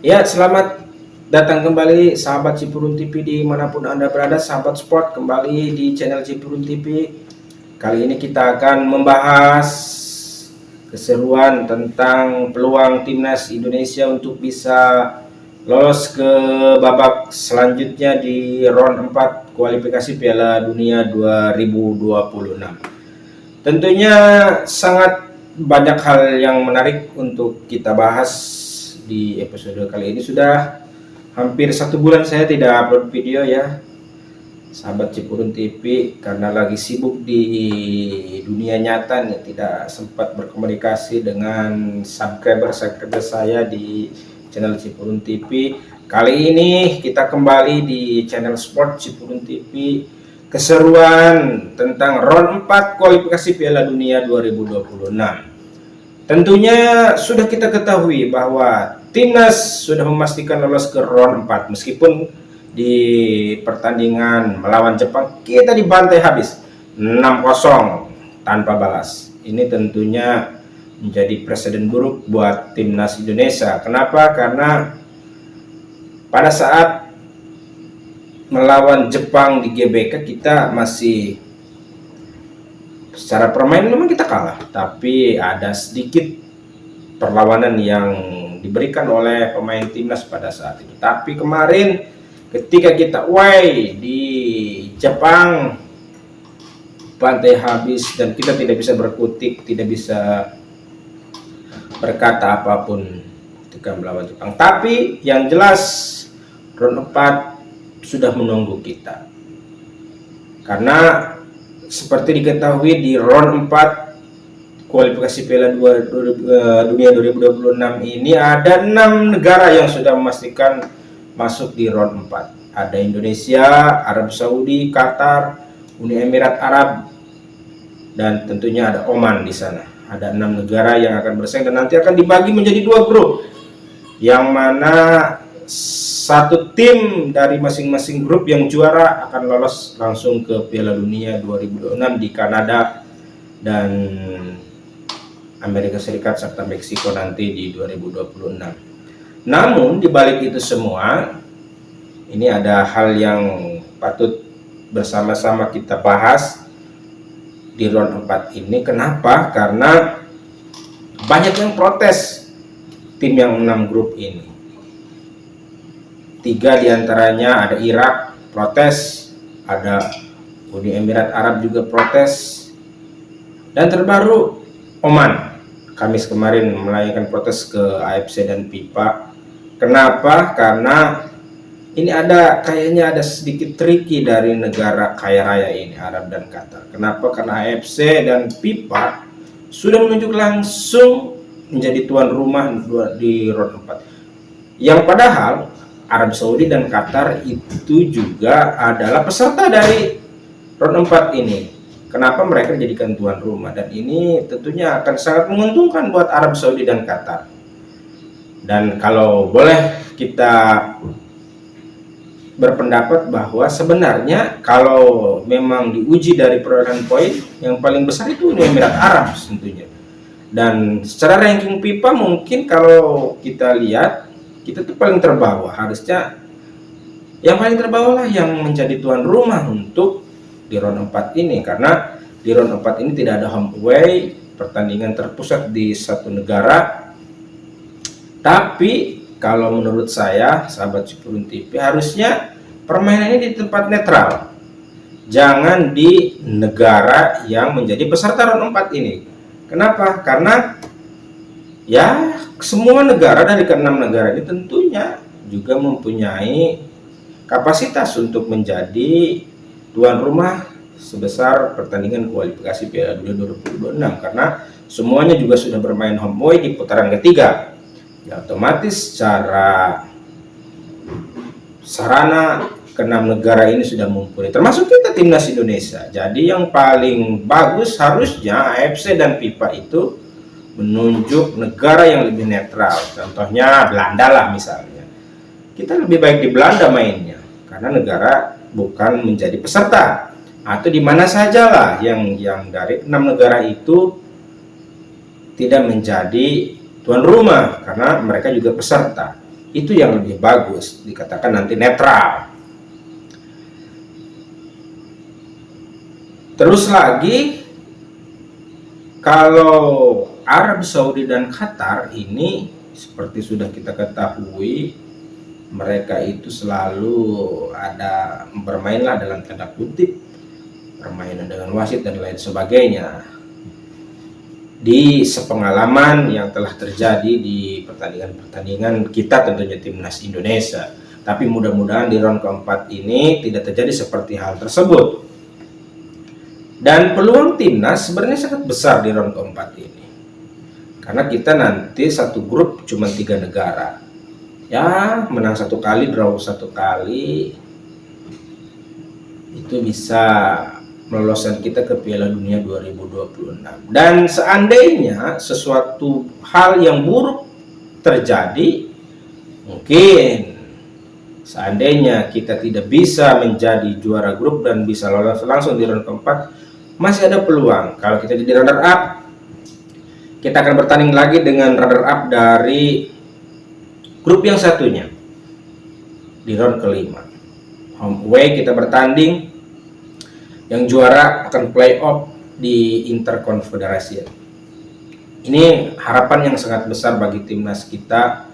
Ya, selamat datang kembali sahabat Cipurun TV dimanapun Anda berada, sahabat sport kembali di channel Cipurun TV. Kali ini kita akan membahas keseruan tentang peluang timnas Indonesia untuk bisa lolos ke babak selanjutnya di round 4 kualifikasi Piala Dunia 2026. Tentunya sangat banyak hal yang menarik untuk kita bahas di episode kali ini. Sudah hampir 1 bulan saya tidak upload video ya, sahabat Cipurun TV, karena lagi sibuk di dunia nyata nih, tidak sempat berkomunikasi dengan subscriber saya di channel Cipurun TV. Kali ini kita kembali di channel Sport Cipurun TV, keseruan tentang round 4 kualifikasi Piala Dunia 2026. Tentunya sudah kita ketahui bahwa timnas sudah memastikan lolos ke round 4 meskipun di pertandingan melawan Jepang kita dibantai habis 6-0 tanpa balas. Ini tentunya menjadi presiden buruk buat timnas Indonesia. Kenapa? Karena pada saat melawan Jepang di GBK kita masih secara permainan memang kita kalah, tapi ada sedikit perlawanan yang diberikan oleh pemain timnas pada saat itu. Tapi kemarin ketika kita away di Jepang pantai habis dan kita tidak bisa berkutik, tidak bisa berkata apapun ketika melawan Jepang. Tapi yang jelas round 4 sudah menunggu kita, karena seperti diketahui di round 4 kualifikasi Piala Dunia 2026 ini ada 6 negara yang sudah memastikan masuk di round 4. Ada Indonesia, Arab Saudi, Qatar, Uni Emirat Arab, dan tentunya ada Oman di sana. Ada 6 negara yang akan bersaing dan nanti akan dibagi menjadi 2 grup, yang mana satu tim dari masing-masing grup yang juara akan lolos langsung ke Piala Dunia 2026 di Kanada dan Amerika Serikat serta Meksiko nanti di 2026. Namun di balik itu semua, ini ada hal yang patut bersama-sama kita bahas di round 4 ini. Kenapa? Karena banyak yang protes tim yang 6 grup ini. 3 diantaranya, ada Irak protes, ada Uni Emirat Arab juga protes, dan terbaru Oman Kamis kemarin melayangkan protes ke AFC dan FIFA. Kenapa? Karena ini kayaknya ada sedikit tricky dari negara kaya raya ini, Arab dan Qatar. Kenapa? Karena AFC dan FIFA sudah menunjuk langsung menjadi tuan rumah di round 4. Yang padahal Arab Saudi dan Qatar itu juga adalah peserta dari round 4 ini. Kenapa mereka dijadikan tuan rumah? Dan ini tentunya akan sangat menguntungkan buat Arab Saudi dan Qatar. Dan kalau boleh kita berpendapat bahwa sebenarnya kalau memang diuji dari perolehan poin, yang paling besar itu Uni Emirat Arab tentunya. Dan secara ranking FIFA mungkin kalau kita lihat, kita tuh paling terbawah. Harusnya yang paling terbawah lah yang menjadi tuan rumah untuk di round 4 ini, karena di round 4 ini tidak ada home away, pertandingan terpusat di satu negara. Tapi kalau menurut saya, sahabat Cipurun TV, harusnya permainan ini di tempat netral, jangan di negara yang menjadi peserta round 4 ini. Kenapa? Karena ya semua negara dari ke-6 negara ini tentunya juga mempunyai kapasitas untuk menjadi tuan rumah sebesar pertandingan kualifikasi Piala Dunia 2026, karena semuanya juga sudah bermain home away di putaran ketiga. Ya, otomatis secara sarana ke-6 negara ini sudah mumpuni, termasuk kita timnas Indonesia. Jadi yang paling bagus harusnya AFC dan FIFA itu menunjuk negara yang lebih netral. Contohnya Belanda lah misalnya. Kita lebih baik di Belanda mainnya, karena negara bukan menjadi peserta. Atau di mana sajalah yang dari 6 negara itu tidak menjadi tuan rumah, karena mereka juga peserta. Itu yang lebih bagus, dikatakan nanti netral. Terus lagi, kalau Arab Saudi dan Qatar ini seperti sudah kita ketahui, mereka itu selalu ada bermainlah dalam tanda kutip, permainan dengan wasit dan lain sebagainya. Di sepengalaman yang telah terjadi di pertandingan-pertandingan kita, tentunya timnas Indonesia. Tapi mudah-mudahan di round keempat ini tidak terjadi seperti hal tersebut. Dan peluang timnas sebenarnya sangat besar di round keempat ini, karena kita nanti satu grup cuma 3 negara. Ya, menang 1 kali, draw 1 kali, itu bisa meloloskan kita ke Piala Dunia 2026. Dan seandainya sesuatu hal yang buruk terjadi, mungkin seandainya kita tidak bisa menjadi juara grup dan bisa lolos langsung di round keempat, masih ada peluang. Kalau kita jadi runner up, kita akan bertanding lagi dengan runner up dari grup yang satunya di round kelima. Home away kita bertanding, yang juara akan play off di Interconfederation. Ini harapan yang sangat besar bagi timnas kita,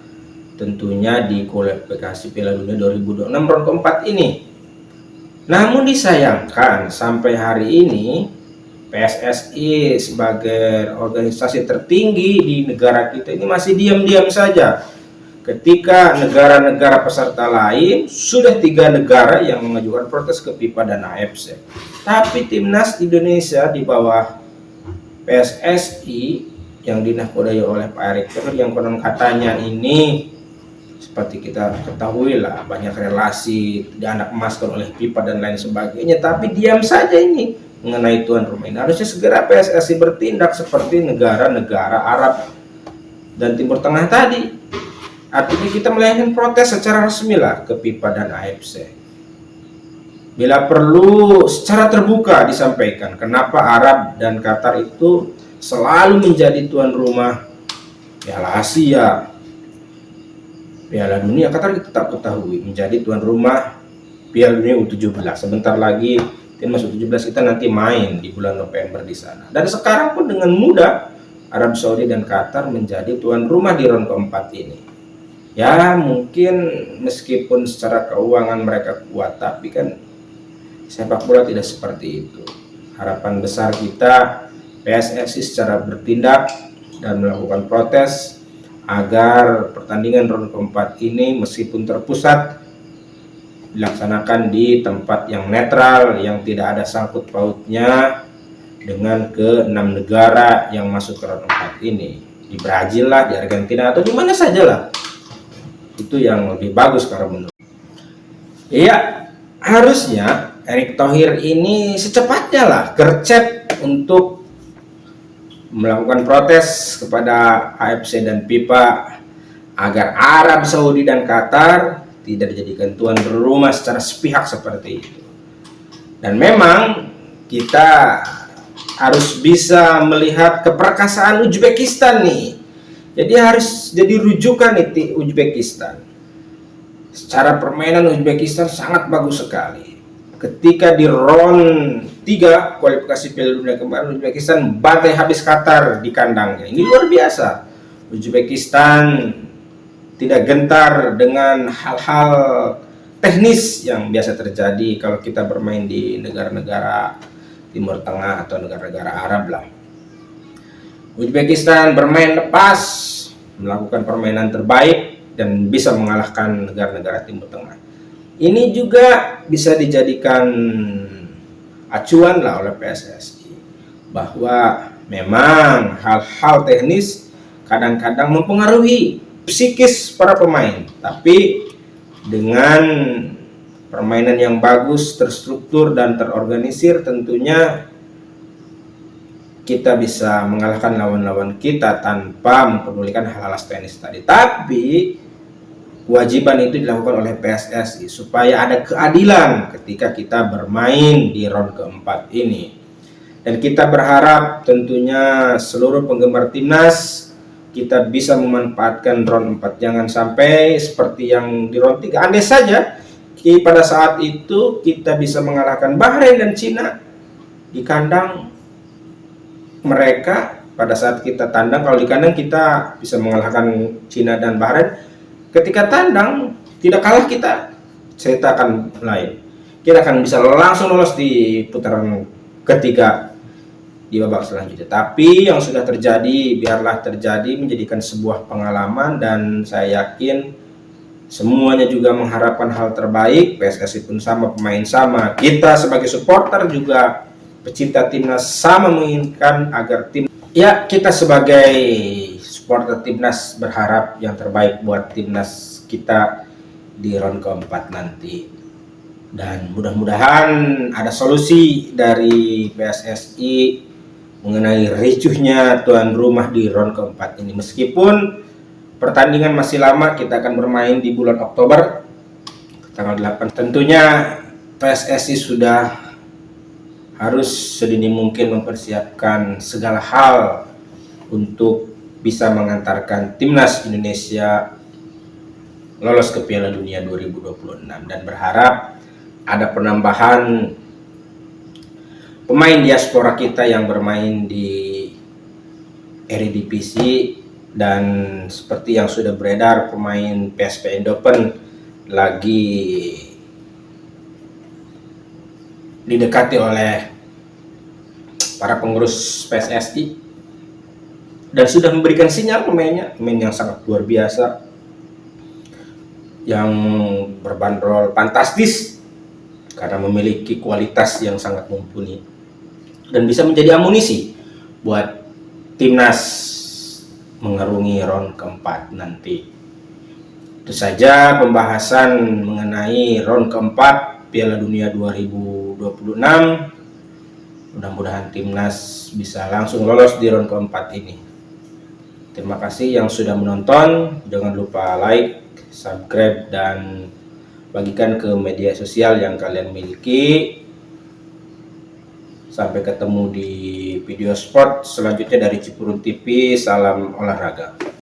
tentunya di kualifikasi Piala Dunia 2026 round keempat ini. Namun disayangkan sampai hari ini PSSI sebagai organisasi tertinggi di negara kita ini masih diam-diam saja. Ketika negara-negara peserta lain sudah 3 negara yang mengajukan protes ke FIFA dan AFC, tapi timnas Indonesia di bawah PSSI yang dinahkodai oleh Pak Erick Thohir, yang konon katanya ini seperti kita ketahui lah, banyak relasi dianak-emaskan oleh FIFA dan lain sebagainya, tapi diam saja ini mengenai tuan rumah ini. Harusnya segera PSSI bertindak seperti negara-negara Arab dan Timur Tengah tadi. Artinya kita melayangkan protes secara resmi lah ke FIFA dan AFC. Bila perlu secara terbuka disampaikan kenapa Arab dan Qatar itu selalu menjadi tuan rumah Piala Asia, Piala Dunia. Qatar kita tetap ketahui menjadi tuan rumah Piala Dunia U17. Sebentar lagi timnas U17 kita nanti main di bulan November di sana. Dan sekarang pun dengan mudah Arab Saudi dan Qatar menjadi tuan rumah di round keempat ini. Ya, mungkin meskipun secara keuangan mereka kuat, tapi kan sepak bola tidak seperti itu. Harapan besar kita PSSI secara bertindak dan melakukan protes agar pertandingan round keempat ini meskipun terpusat dilaksanakan di tempat yang netral, yang tidak ada sangkut pautnya dengan ke-6 negara yang masuk ke round keempat ini. Di Brazil lah, di Argentina, atau di mana saja lah. Itu yang lebih bagus kalau menurut. Iya, harusnya Erick Thohir ini secepatnya lah gercep untuk melakukan protes kepada AFC dan FIFA agar Arab Saudi dan Qatar tidak dijadikan tuan rumah secara sepihak seperti itu. Dan memang kita harus bisa melihat keperkasaan Uzbekistan nih. Jadi harus jadi rujukan itu Uzbekistan. Secara permainan Uzbekistan sangat bagus sekali. Ketika di round 3 kualifikasi Piala Dunia kemarin, Uzbekistan bantai habis Qatar di kandangnya. Ini luar biasa. Uzbekistan tidak gentar dengan hal-hal teknis yang biasa terjadi kalau kita bermain di negara-negara Timur Tengah atau negara-negara Arab lah. Uzbekistan bermain lepas, melakukan permainan terbaik dan bisa mengalahkan negara-negara Timur Tengah. Ini juga bisa dijadikan acuan lah oleh PSSI bahwa memang hal-hal teknis kadang-kadang mempengaruhi psikis para pemain, tapi dengan permainan yang bagus, terstruktur dan terorganisir, tentunya kita bisa mengalahkan lawan-lawan kita tanpa mempedulikan hal-hal teknis tadi. Tapi kewajiban itu dilakukan oleh PSSI supaya ada keadilan ketika kita bermain di round keempat ini. Dan kita berharap tentunya seluruh penggemar timnas kita bisa memanfaatkan round 4. Jangan sampai seperti yang di round 3. Andai saja pada saat itu kita bisa mengalahkan Bahrain dan Cina di kandang mereka. Pada saat kita tandang, kalau di kandang kita bisa mengalahkan Cina dan Bahrain, ketika tandang tidak kalah, kita ceritakan lain. Kita akan bisa langsung lolos di putaran ketiga di babak selanjutnya. Tapi yang sudah terjadi biarlah terjadi, menjadikan sebuah pengalaman, dan saya yakin semuanya juga mengharapkan hal terbaik. PSSI pun sama, pemain sama, kita sebagai supporter juga pecinta timnas sama menginginkan agar tim, ya kita sebagai supporter timnas berharap yang terbaik buat timnas kita di round keempat nanti. Dan mudah-mudahan ada solusi dari PSSI mengenai ricuhnya tuan rumah di round keempat ini. Meskipun pertandingan masih lama, kita akan bermain di bulan Oktober tanggal 8. Tentunya PSSI sudah harus sedini mungkin mempersiapkan segala hal untuk bisa mengantarkan timnas Indonesia lolos ke Piala Dunia 2026, dan berharap ada penambahan pemain diaspora kita yang bermain di Eredivisie. Dan seperti yang sudah beredar, pemain PSV Eindhoven lagi didekati oleh para pengurus PSSI dan sudah memberikan sinyal pemain yang sangat luar biasa, yang berbanderol fantastis karena memiliki kualitas yang sangat mumpuni dan bisa menjadi amunisi buat timnas mengarungi round keempat nanti. Itu saja pembahasan mengenai round keempat Piala Dunia 2026. Mudah-mudahan timnas bisa langsung lolos di round keempat ini. Terima kasih yang sudah menonton. Jangan lupa like, subscribe, dan bagikan ke media sosial yang kalian miliki. Sampai ketemu di video sport selanjutnya dari Cipurun TV. Salam olahraga.